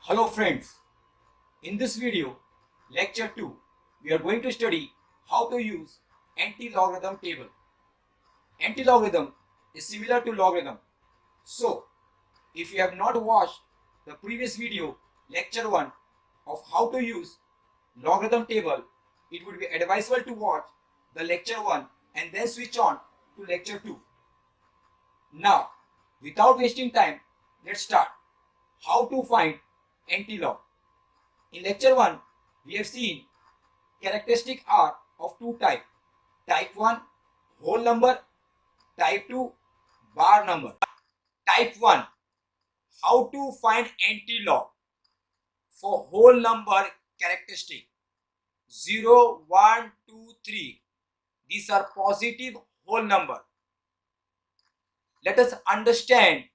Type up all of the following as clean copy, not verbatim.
Hello friends, in this video, lecture 2, we are going to study how to use anti-logarithm table. Anti-logarithm is similar to logarithm. So, if you have not watched the previous video, lecture 1 of how to use logarithm table, it would be advisable to watch the lecture 1 and then switch on to lecture 2. Now, without wasting time, let's start. How to find anti-log. In lecture 1, we have seen characteristic are of two types. Type 1, whole number. Type 2, bar number. Type 1, how to find anti-log for whole number characteristic. 0, 1, 2, 3. These are positive whole number. Let us understand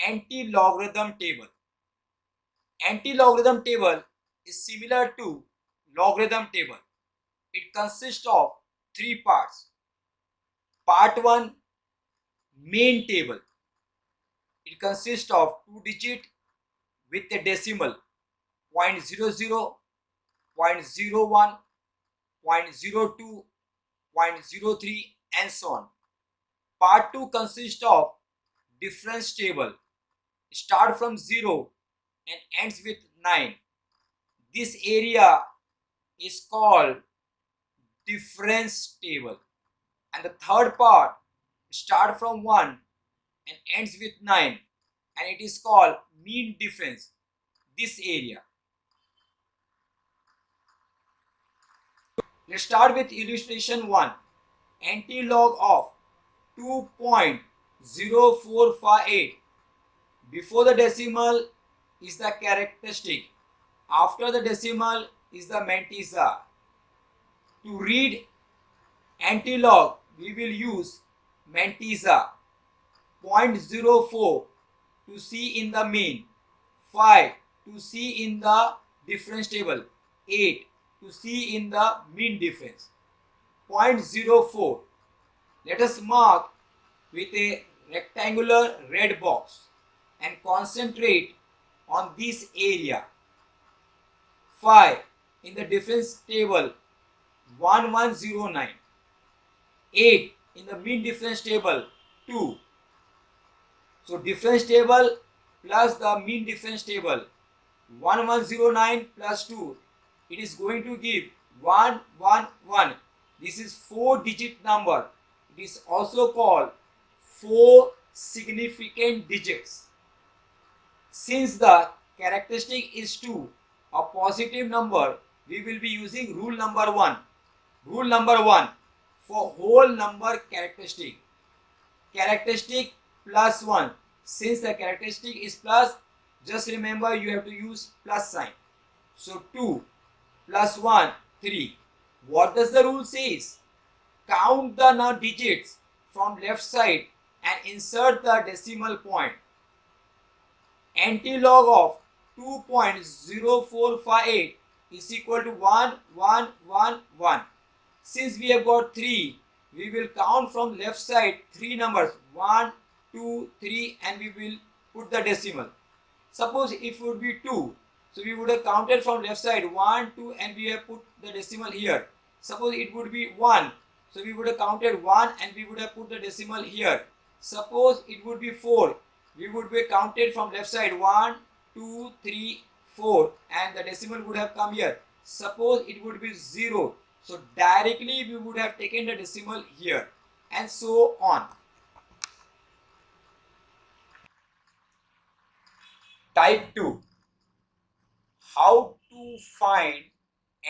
anti-logarithm table. Anti-logarithm table is similar to logarithm table. It consists of three parts. Part 1, main table. It consists of 2 digit with a decimal 0.00, 0.01, 0.02, 0.03 and so on. Part 2 consists of difference table. Start from 0 and ends with 9. This area is called difference table. And the third part start from 1 and ends with 9 and it is called mean difference. This area. Let's start with illustration 1. Anti-log of 2.0458. Before the decimal is the characteristic. After the decimal is the mantissa. To read anti-log, we will use mantissa. 0.04 to see in the mean. 5 to see in the difference table. 8 to see in the mean difference. 0.04. Let us mark with a rectangular red box and concentrate on this area. 5 in the difference table 1109. 8 in the mean difference table 2. So difference table plus the mean difference table 1109 plus 2, it is going to give 111. This is 4 digit number. It is also called 4 significant digits. Since the characteristic is 2, a positive number, we will be using rule number 1. Rule number 1 for whole number characteristic. Characteristic plus 1. Since the characteristic is plus, just remember you have to use plus sign. So 2 plus 1, 3. What does the rule says? Count the digits from left side and insert the decimal point. Anti-log of 2.0458 is equal to 1, 1, 1, 1. Since we have got 3, we will count from left side 3 numbers 1, 2, 3 and we will put the decimal. Suppose if it would be 2, so we would have counted from left side 1, 2 and we have put the decimal here. Suppose it would be 1, so we would have counted 1 and we would have put the decimal here. Suppose it would be 4, we would be counted from left side 1, 2, 3, 4 and the decimal would have come here. Suppose it would be 0, so directly we would have taken the decimal here and so on. Type 2. How to find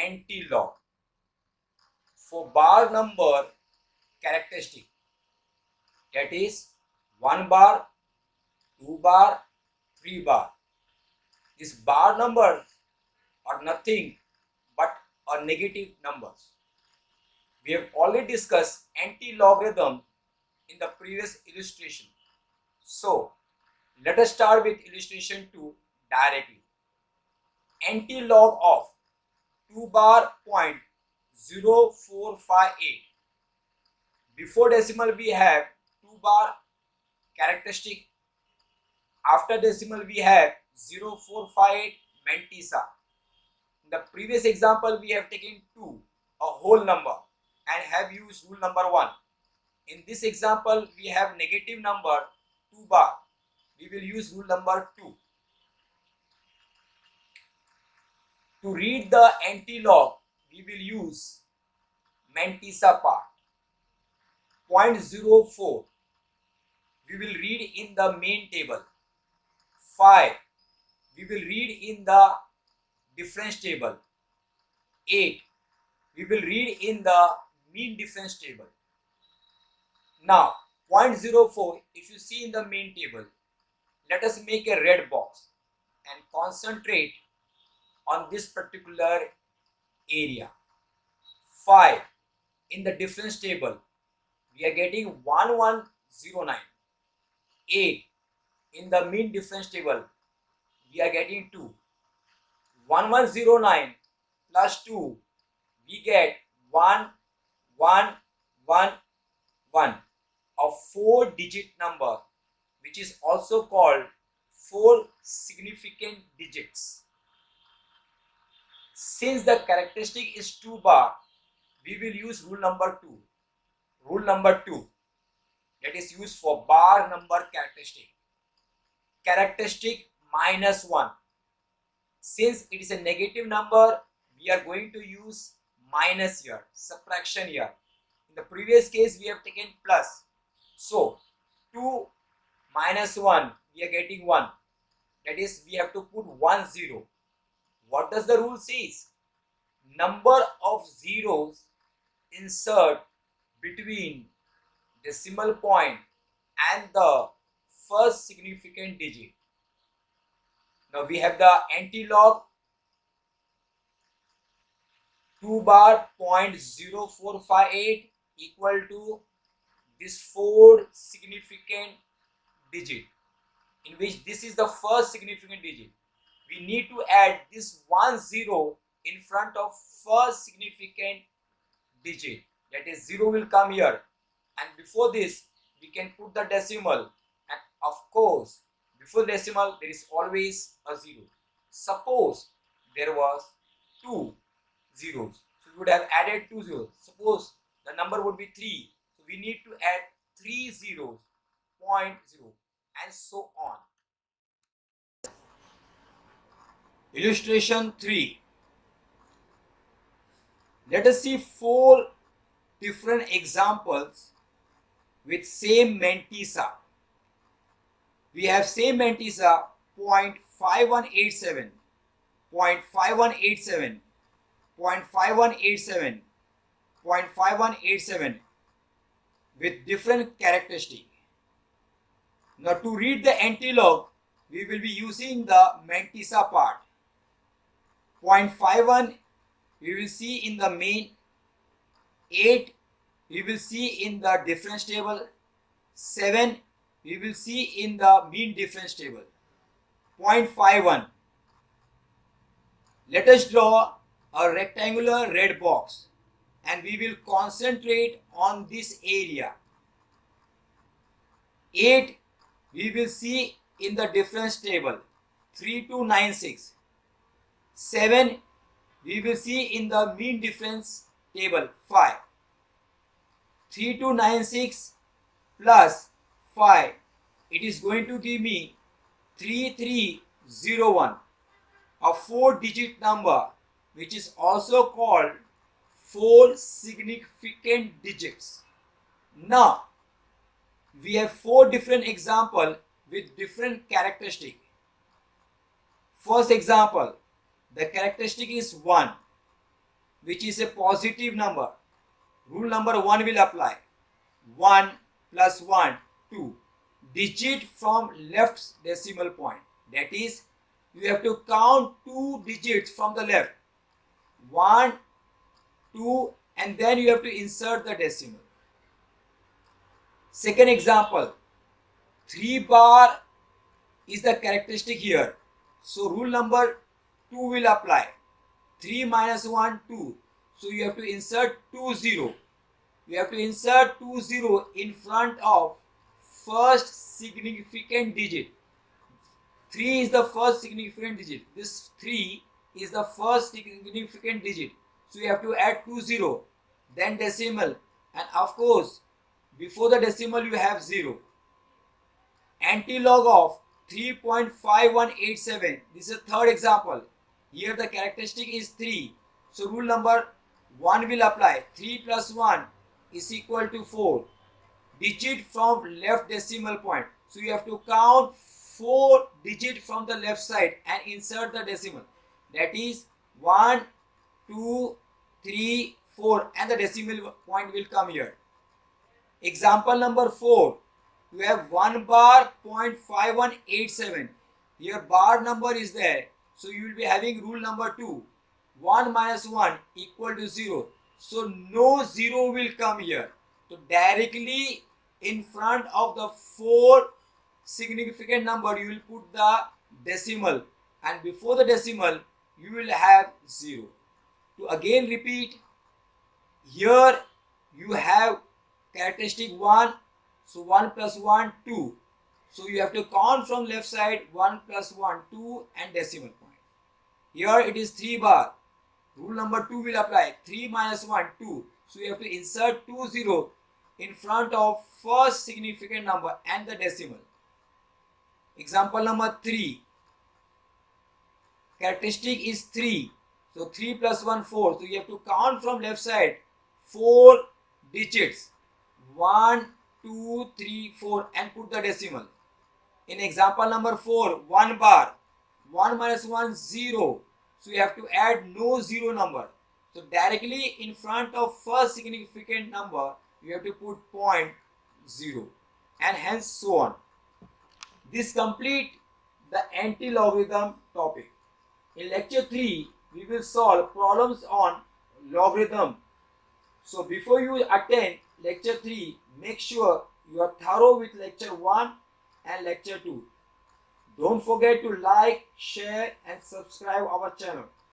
anti-log for bar number characteristic. That is 1 bar, 2 bar, 3 bar. These bar numbers are nothing but are negative numbers. We have already discussed anti-logarithm in the previous illustration. So, let us start with illustration 2 directly. Anti-log of 2 bar 0.0458. Before decimal we have 2 bar characteristic. After decimal we have 0.0458 mantissa. In the previous example, we have taken 2, a whole number, and have used rule number 1. In this example, we have negative number 2 bar. We will use rule number 2. To read the anti-log, we will use mantissa part. 0.04 we will read in the main table. 5 we will read in the difference table. 8 we will read in the mean difference table. Now 0.04, if you see in the main table, let us make a red box and concentrate on this particular area. 5 in the difference table, we are getting 1109. 8 in the mean difference table, we are getting 2. 1109 plus 2, we get 1 1 1 1, a 4-digit number, which is also called 4 significant digits. Since the characteristic is 2 bar, we will use rule number 2. Rule number 2, that is used for bar number characteristic. Characteristic minus 1. Since it is a negative number, we are going to use minus here, subtraction here. In the previous case, we have taken plus. So 2 minus 1, we are getting 1. That is, we have to put 1 0. What does the rule says? Number of zeros insert between decimal point and the first significant digit. Now we have the anti-log 2 bar 0.0458 equal to this 4 significant digit, in which this is the first significant digit. We need to add this 1 0 in front of first significant digit. That is, 0 will come here, and before this we can put the decimal, and of course before decimal there is always a 0. Suppose there was 2 zeros, so we would have added 2 zeros. Suppose the number would be 3, so we need to add 3 zeros, 0.0, and so on. Illustration 3. Let us see 4 different examples with same mantissa. We have same mantissa 0.5187, 0.5187, 0.5187, 0.5187 with different characteristic. Now to read the anti-log, we will be using the mantissa part. 0.51 we will see in the main, 8 we will see in the difference table, 7 we will see in the mean difference table. 0.51. Let us draw a rectangular red box and we will concentrate on this area. 8 we will see in the difference table, 3296. 7 we will see in the mean difference table, 5. 3296 plus 5, it is going to give me 3301, a 4-digit number, which is also called 4 significant digits. Now we have 4 different examples with different characteristic. First example, the characteristic is 1, which is a positive number. Rule number 1 will apply. 1 plus 1, 2. Digit from left decimal point. That is, you have to count 2 digits from the left. 1, 2, and then you have to insert the decimal. Second example, 3 bar is the characteristic here. So rule number 2 will apply. 3 minus 1, 2. So you have to insert 2 0. You have to insert 2 0 in front of first significant digit. 3 is the first significant digit. This 3 is the first significant digit. So you have to add 2 0, then decimal, and of course before the decimal you have 0. Antilog of 3.5187. This is a third example. Here the characteristic is 3. So rule number 1 will apply. 3 plus 1 is equal to 4. Digit from left decimal point. So you have to count 4 digits from the left side and insert the decimal. That is 1, 2, 3, 4, and the decimal point will come here. Example number 4. You have 1 bar 0.5187. Here bar number is there. So you will be having rule number 2. 1 minus 1 equal to 0. So no 0 will come here. So directly in front of the 4 significant number you will put the decimal, and before the decimal you will have 0. To again repeat, here you have characteristic 1. So 1 plus 1, 2. So you have to count from left side 1 plus 1, 2 and decimal point. Here it is 3 bar. Rule number 2 will apply. 3 minus 1, 2. So you have to insert 2 0 in front of first significant number and the decimal. Example number 3. Characteristic is 3. So 3 plus 1, 4. So you have to count from left side 4 digits. 1, 2, 3, 4 and put the decimal. In example number 4, 1 bar. 1 minus 1, 0. So you have to add no 0 number. So directly in front of first significant number you have to put 0.0 and hence so on. This complete the anti-logarithm topic. In lecture 3 we will solve problems on logarithm. So before you attend lecture 3, make sure you are thorough with lecture 1 and lecture 2. Don't forget to like, share and subscribe our channel.